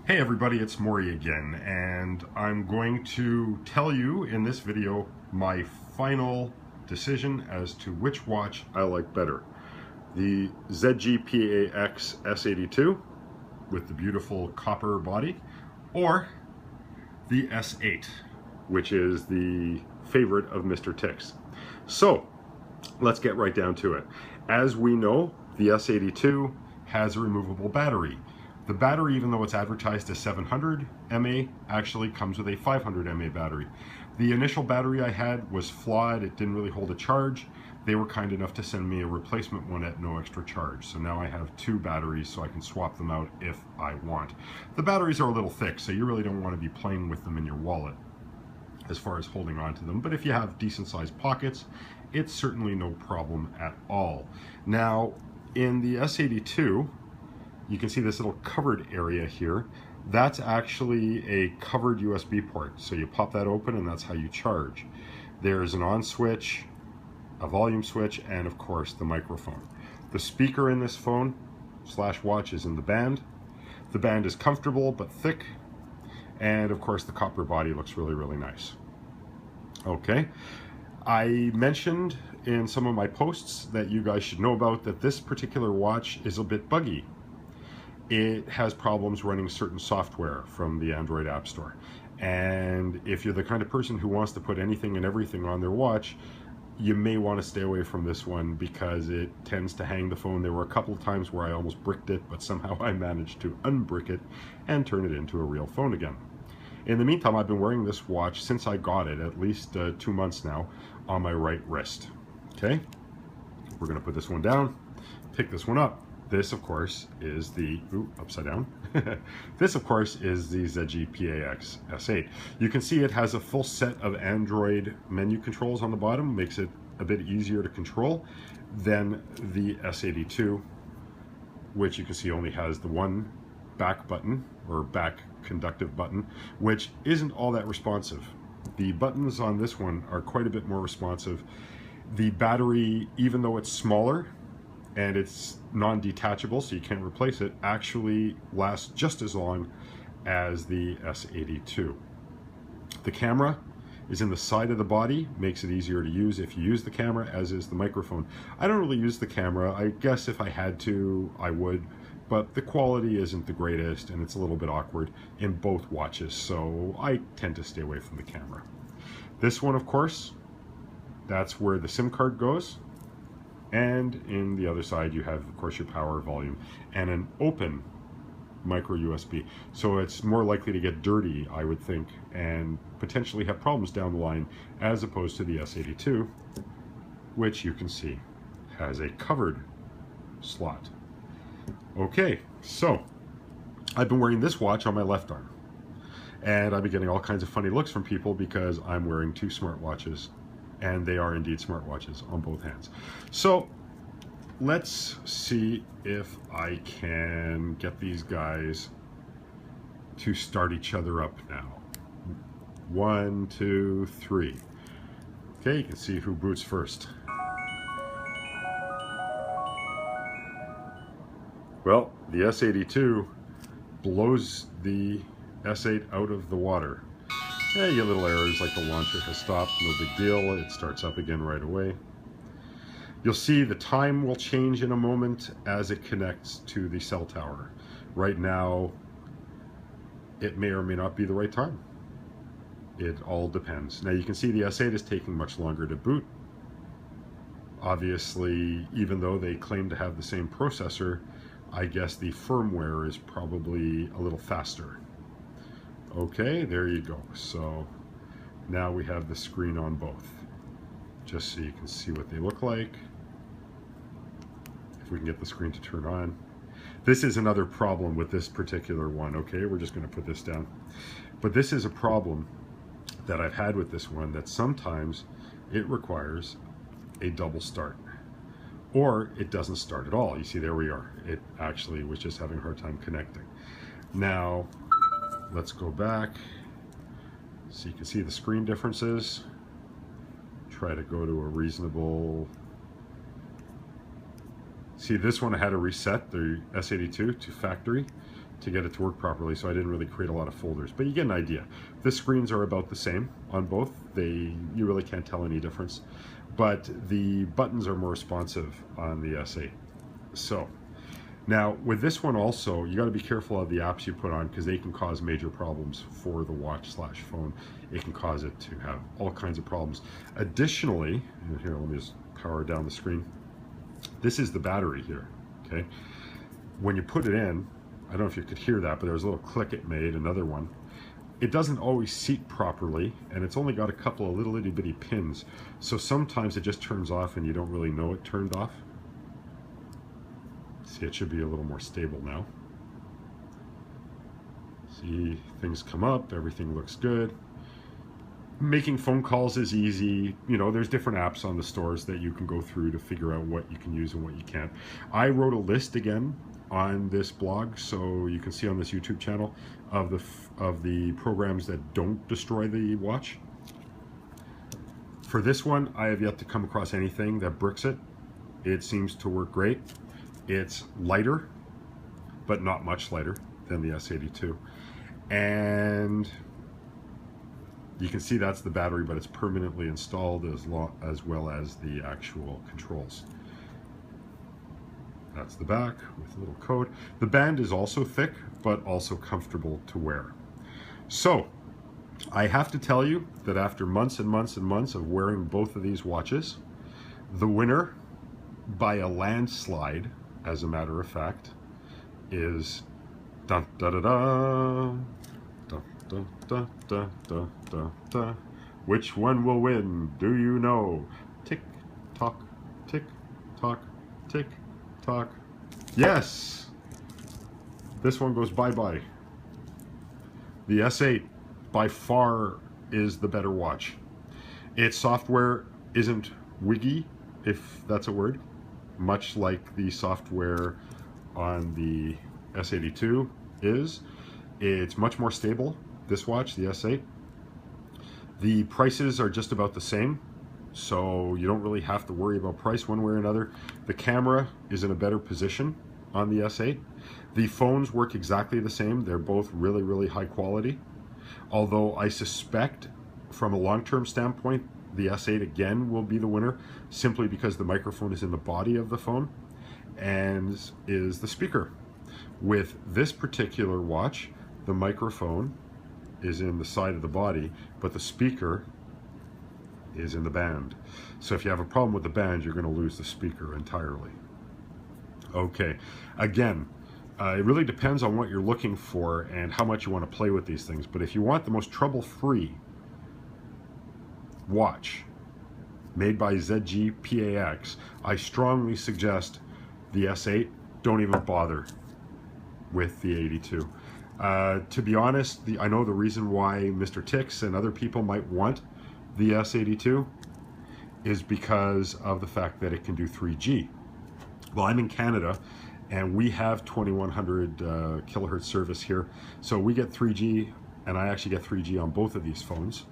Hey everybody, it's Morry again, and I'm going to tell you in this video my final decision as to which watch I like better. The ZGPAX S82 with the beautiful copper body, or the S8, which is the favorite of Mr. Tick's. So let's get right down to it. As we know, the S82 has a removable battery. The battery, even though it's advertised as 700 mAh, actually comes with a 500 mAh battery. The initial battery I had was flawed. It didn't really hold a charge. They were kind enough to send me a replacement one at no extra charge. So now I have two batteries so I can swap them out if I want. The batteries are a little thick, so you really don't want to be playing with them in your wallet as far as holding on to them. But if you have decent sized pockets, it's certainly no problem at all. Now, in the S82, you can see this little covered area here. That's actually a covered USB port. So you pop that open and that's how you charge. There's an on switch, a volume switch, and of course the microphone. The speaker in this phone / watch is in the band. The band is comfortable but thick. And of course the copper body looks really, really nice. Okay. I mentioned in some of my posts that you guys should know about that this particular watch is a bit buggy. It has problems running certain software from the Android App Store. And if you're the kind of person who wants to put anything and everything on their watch, you may want to stay away from this one because it tends to hang the phone. There were a couple of times where I almost bricked it, but somehow I managed to unbrick it and turn it into a real phone again. In the meantime, I've been wearing this watch since I got it, at least 2 months now, on my right wrist. Okay, we're going to put this one down, pick this one up. This, of course, is the, upside down. This, of course, is the ZGPAX S8. You can see it has a full set of Android menu controls on the bottom, makes it a bit easier to control than the S82, which you can see only has the one back button, or back conductive button, which isn't all that responsive. The buttons on this one are quite a bit more responsive. The battery, even though it's smaller, and it's non-detachable, so you can't replace it, actually lasts just as long as the S82. The camera is in the side of the body, makes it easier to use if you use the camera, as is the microphone. I don't really use the camera. I guess if I had to, I would, but the quality isn't the greatest, and it's a little bit awkward in both watches, so I tend to stay away from the camera. This one, of course, that's where the SIM card goes. And in the other side you have, of course, your power, volume, and an open micro USB. So it's more likely to get dirty, I would think, and potentially have problems down the line, as opposed to the S82, which you can see has a covered slot. Okay, so I've been wearing this watch on my left arm, and I've been getting all kinds of funny looks from people because I'm wearing two smartwatches. And they are indeed smartwatches on both hands. So let's see if I can get these guys to start each other up now. 1, 2, 3. Okay, you can see who boots first. Well, the S82 blows the S8 out of the water. Yeah, you get little errors like the launcher has stopped, no big deal, it starts up again right away. You'll see the time will change in a moment as it connects to the cell tower. Right now, it may or may not be the right time. It all depends. Now you can see the S8 is taking much longer to boot. Obviously, even though they claim to have the same processor, I guess the firmware is probably a little faster. Okay, there you go. So now we have the screen on both, just so you can see what they look like. If we can get the screen to turn on. This is another problem with this particular one. Okay, we're just going to put this down. But this is a problem that I've had with this one, that sometimes it requires a double start, or it doesn't start at all. You see, there we are. It actually was just having a hard time connecting. Now, let's go back so you can see the screen differences. Try to go to a reasonable... See, this one I had to reset the S82 to factory to get it to work properly, so I didn't really create a lot of folders, but you get an idea. The screens are about the same on both. You really can't tell any difference, but the buttons are more responsive on the S8. So now with this one also, you got to be careful of the apps you put on, because they can cause major problems for the watch/phone. It can cause it to have all kinds of problems. Additionally, and here, let me just power down the screen. This is the battery here, okay? When you put it in, I don't know if you could hear that, but there was a little click it made, another one. It doesn't always seat properly, and it's only got a couple of little itty bitty pins. So sometimes it just turns off and you don't really know it turned off. See, it should be a little more stable now. See, things come up, everything looks good. Making phone calls is easy. You know, there's different apps on the stores that you can go through to figure out what you can use and what you can't. I wrote a list again on this blog, so you can see on this YouTube channel of the programs that don't destroy the watch. For this one, I have yet to come across anything that bricks it. It seems to work great. It's lighter, but not much lighter than the S82. And you can see that's the battery, but it's permanently installed as well as the actual controls. That's the back with a little code. The band is also thick, but also comfortable to wear. So, I have to tell you that after months and months and months of wearing both of these watches, the winner, by a landslide, as a matter of fact, is dun da da da da da da da da da da. Which one will win? Do you know? Tick tock, tick tock, tick tock. Yes! This one goes bye-bye. The S8 by far is the better watch. Its software isn't wiggy, if that's a word, much like the software on the S82 is. It's much more stable, this watch, the S8. The prices are just about the same, so you don't really have to worry about price one way or another. The camera is in a better position on the S8. The phones work exactly the same. They're both really, really high quality. Although I suspect from a long-term standpoint, the S8 again will be the winner, simply because the microphone is in the body of the phone and is the speaker. With this particular watch, the microphone is in the side of the body, but the speaker is in the band. So if you have a problem with the band, you're going to lose the speaker entirely. Okay, again, it really depends on what you're looking for and how much you want to play with these things. But if you want the most trouble-free watch made by ZGPAX, I strongly suggest the S8. Don't even bother with the 82. To be honest, I know the reason why Mr. Tix and other people might want the S82 is because of the fact that it can do 3G. Well, I'm in Canada and we have 2100 kilohertz service here, so we get 3G, and I actually get 3G on both of these phones.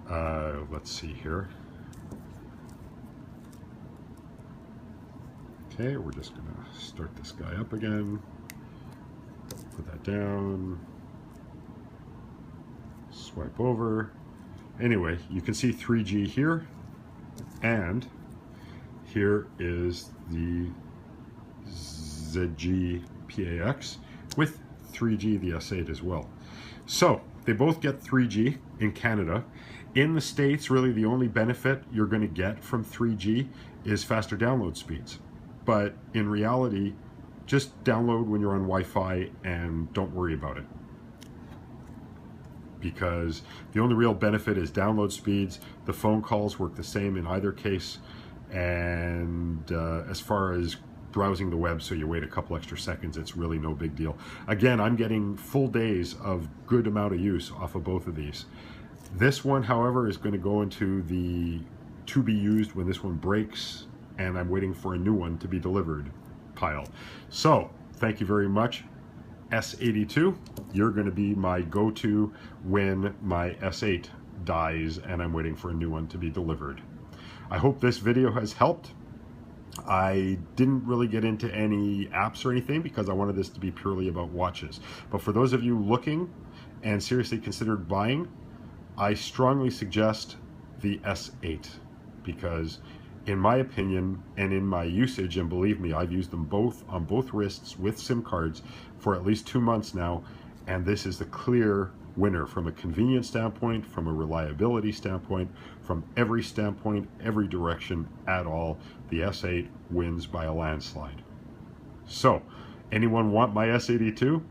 Let's see here. Okay, we're just gonna start this guy up again. Put that down. Swipe over. Anyway, you can see 3G here, and here is the ZGPAX with 3G, the S8 as well. So they both get 3G in Canada. In the States, really the only benefit you're going to get from 3G is faster download speeds. But in reality, just download when you're on Wi-Fi and don't worry about it. Because the only real benefit is download speeds. The phone calls work the same in either case. And as far as browsing the web, so you wait a couple extra seconds, it's really no big deal. Again, I'm getting full days of good amount of use off of both of these. This one, however, is going to go into the to be used when this one breaks, and I'm waiting for a new one to be delivered pile. So, thank you very much. S82, you're going to be my go-to when my S8 dies and I'm waiting for a new one to be delivered. I hope this video has helped. I didn't really get into any apps or anything because I wanted this to be purely about watches. But for those of you looking and seriously considered buying, I strongly suggest the S8 because in my opinion and in my usage, and believe me, I've used them both on both wrists with SIM cards for at least 2 months now, and this is the clear winner from a convenience standpoint, from a reliability standpoint, from every standpoint, every direction at all. The S8 wins by a landslide. So, anyone want my S82?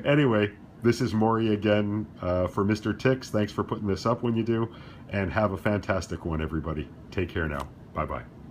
Anyway, this is Morry again for Mr. Ticks. Thanks for putting this up when you do, and have a fantastic one, everybody. Take care now. Bye-bye.